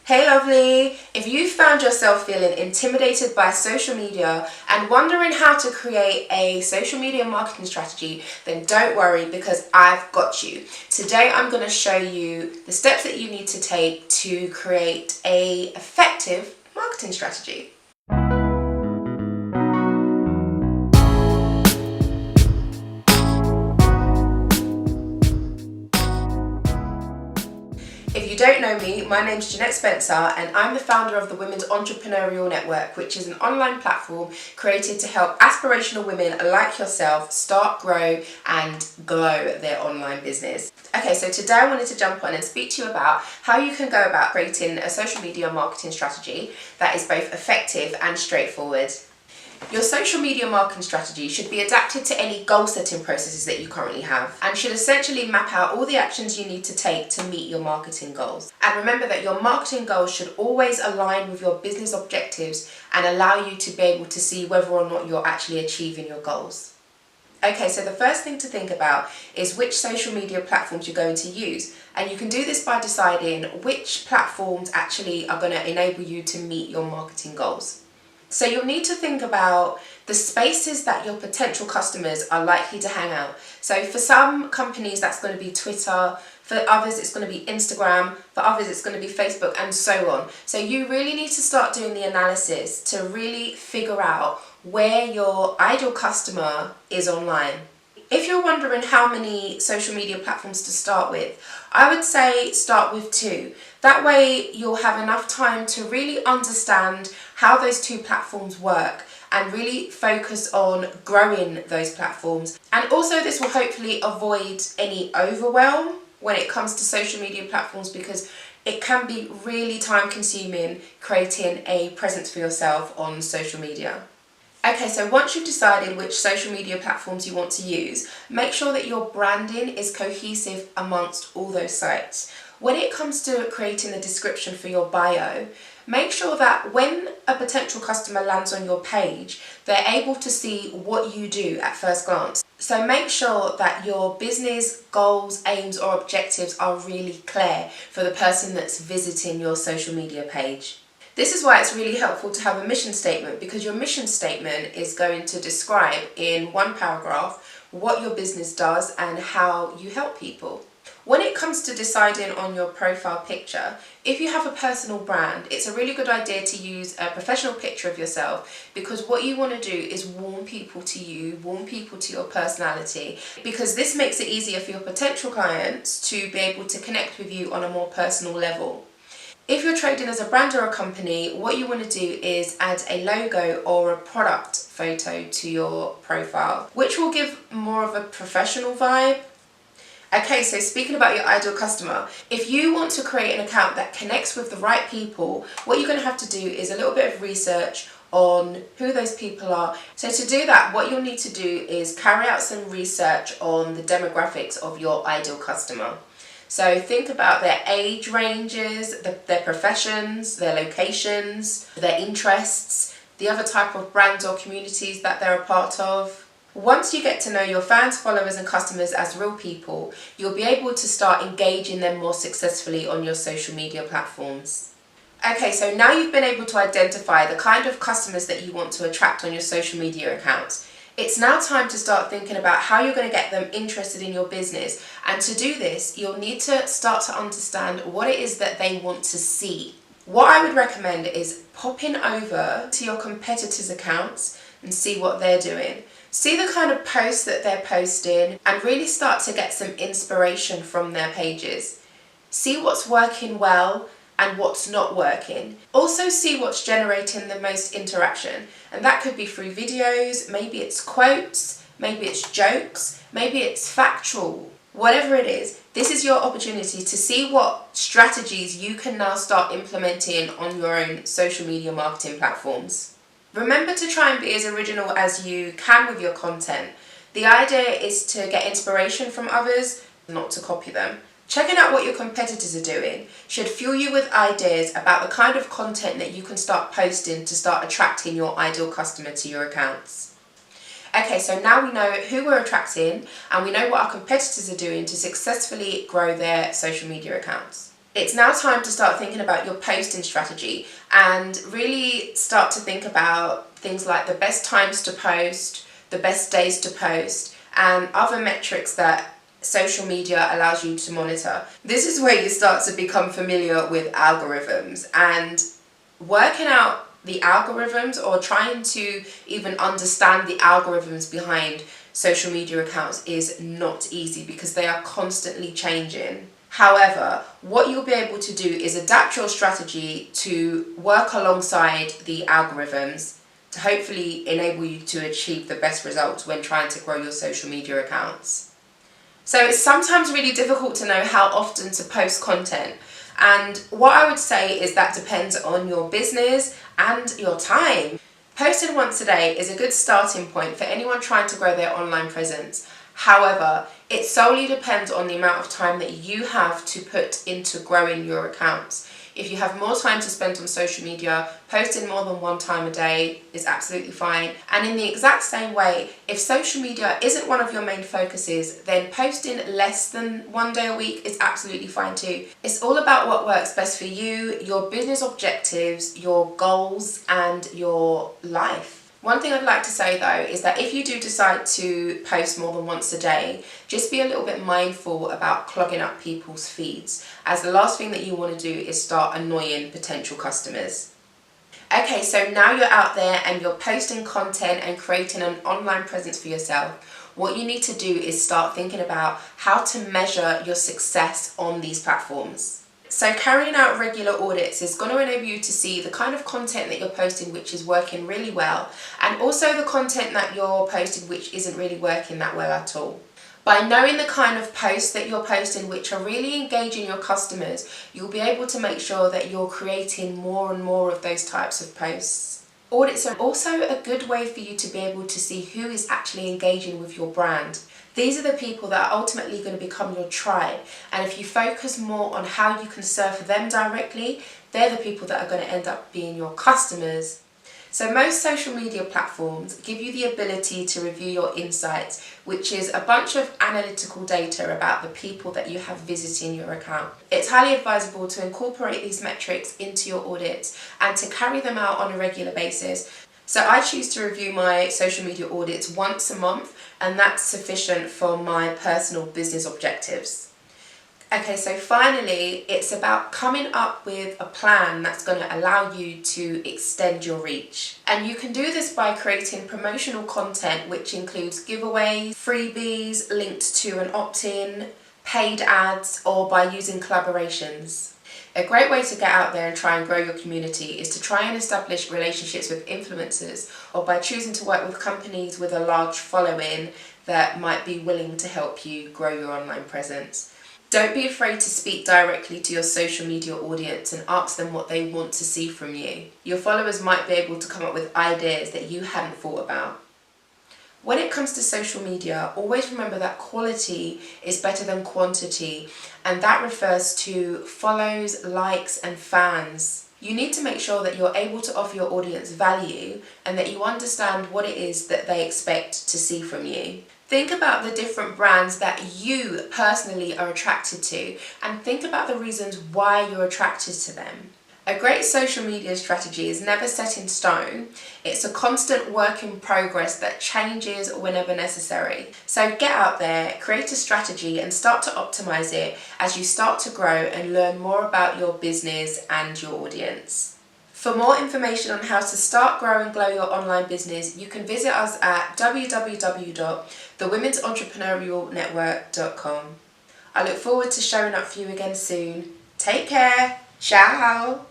Hey lovely! If you found yourself feeling intimidated by social media and wondering how to create a social media marketing strategy, then don't worry because I've got you. Today I'm going to show you the steps that you need to take to create an effective marketing strategy. If you don't know me, my name's Jeanette Spencer and I'm the founder of the Women's Entrepreneurial Network, which is an online platform created to help aspirational women like yourself start, grow and glow their online business. Okay, so today I wanted to jump on and speak to you about how you can go about creating a social media marketing strategy that is both effective and straightforward. Your social media marketing strategy should be adapted to any goal setting processes that you currently have and should essentially map out all the actions you need to take to meet your marketing goals. And remember that your marketing goals should always align with your business objectives and allow you to be able to see whether or not you're actually achieving your goals. Okay, so the first thing to think about is which social media platforms you're going to use. And you can do this by deciding which platforms actually are going to enable you to meet your marketing goals. So you'll need to think about the spaces that your potential customers are likely to hang out. So for some companies that's going to be Twitter, for others it's going to be Instagram, for others it's going to be Facebook and so on. So you really need to start doing the analysis to really figure out where your ideal customer is online. If you're wondering how many social media platforms to start with, I would say start with 2. That way you'll have enough time to really understand how those 2 platforms work and really focus on growing those platforms. And also this will hopefully avoid any overwhelm when it comes to social media platforms, because it can be really time consuming creating a presence for yourself on social media. Okay, so once you've decided which social media platforms you want to use, make sure that your branding is cohesive amongst all those sites. When it comes to creating the description for your bio, make sure that when a potential customer lands on your page, they're able to see what you do at first glance. So make sure that your business goals, aims or objectives are really clear for the person that's visiting your social media page. This is why it's really helpful to have a mission statement, because your mission statement is going to describe in one paragraph what your business does and how you help people. When it comes to deciding on your profile picture, if you have a personal brand, it's a really good idea to use a professional picture of yourself, because what you want to do is warm people to you, warm people to your personality, because this makes it easier for your potential clients to be able to connect with you on a more personal level. If you're trading as a brand or a company, what you want to do is add a logo or a product photo to your profile, which will give more of a professional vibe. Okay, so speaking about your ideal customer, if you want to create an account that connects with the right people, what you're going to have to do is a little bit of research on who those people are. So to do that, what you'll need to do is carry out some research on the demographics of your ideal customer. So think about their age ranges, their professions, their locations, their interests, the other type of brands or communities that they're a part of. Once you get to know your fans, followers and customers as real people, you'll be able to start engaging them more successfully on your social media platforms. Okay, so now you've been able to identify the kind of customers that you want to attract on your social media accounts. It's now time to start thinking about how you're going to get them interested in your business. And to do this, you'll need to start to understand what it is that they want to see. What I would recommend is popping over to your competitors' accounts and see what they're doing. See the kind of posts that they're posting and really start to get some inspiration from their pages. See what's working well and what's not working. Also see what's generating the most interaction, and that could be through videos, maybe it's quotes, maybe it's jokes, maybe it's factual. Whatever it is, this is your opportunity to see what strategies you can now start implementing on your own social media marketing platforms. Remember to try and be as original as you can with your content. The idea is to get inspiration from others, not to copy them. Checking out what your competitors are doing should fuel you with ideas about the kind of content that you can start posting to start attracting your ideal customer to your accounts. Okay, so now we know who we're attracting and we know what our competitors are doing to successfully grow their social media accounts. It's now time to start thinking about your posting strategy and really start to think about things like the best times to post, the best days to post, and other metrics that social media allows you to monitor. This is where you start to become familiar with algorithms, and working out the algorithms or trying to even understand the algorithms behind social media accounts is not easy because they are constantly changing. However, what you'll be able to do is adapt your strategy to work alongside the algorithms to hopefully enable you to achieve the best results when trying to grow your social media accounts. So it's sometimes really difficult to know how often to post content. And what I would say is that depends on your business and your time. Posting once a day is a good starting point for anyone trying to grow their online presence. However, it solely depends on the amount of time that you have to put into growing your accounts. If you have more time to spend on social media, posting more than one time a day is absolutely fine. And in the exact same way, if social media isn't one of your main focuses, then posting less than one day a week is absolutely fine too. It's all about what works best for you, your business objectives, your goals, and your life. One thing I'd like to say though is that if you do decide to post more than once a day, just be a little bit mindful about clogging up people's feeds, as the last thing that you want to do is start annoying potential customers. Okay, so now you're out there and you're posting content and creating an online presence for yourself. What you need to do is start thinking about how to measure your success on these platforms. So carrying out regular audits is going to enable you to see the kind of content that you're posting which is working really well, and also the content that you're posting which isn't really working that well at all. By knowing the kind of posts that you're posting which are really engaging your customers, you'll be able to make sure that you're creating more and more of those types of posts. Audits are also a good way for you to be able to see who is actually engaging with your brand. These are the people that are ultimately going to become your tribe, and if you focus more on how you can serve them directly, they're the people that are going to end up being your customers. So most social media platforms give you the ability to review your insights, which is a bunch of analytical data about the people that you have visiting your account. It's highly advisable to incorporate these metrics into your audits and to carry them out on a regular basis. So I choose to review my social media audits once a month, and that's sufficient for my personal business objectives. Okay, so finally, it's about coming up with a plan that's going to allow you to extend your reach. And you can do this by creating promotional content, which includes giveaways, freebies, linked to an opt-in, paid ads, or by using collaborations. A great way to get out there and try and grow your community is to try and establish relationships with influencers, or by choosing to work with companies with a large following that might be willing to help you grow your online presence. Don't be afraid to speak directly to your social media audience and ask them what they want to see from you. Your followers might be able to come up with ideas that you hadn't thought about. When it comes to social media, always remember that quality is better than quantity, and that refers to follows, likes, and fans. You need to make sure that you're able to offer your audience value and that you understand what it is that they expect to see from you. Think about the different brands that you personally are attracted to, and think about the reasons why you're attracted to them. A great social media strategy is never set in stone. It's a constant work in progress that changes whenever necessary. So get out there, create a strategy, and start to optimize it as you start to grow and learn more about your business and your audience. For more information on how to start, grow and glow your online business, you can visit us at www.thewomensentrepreneurialnetwork.com. I look forward to showing up for you again soon. Take care. Ciao.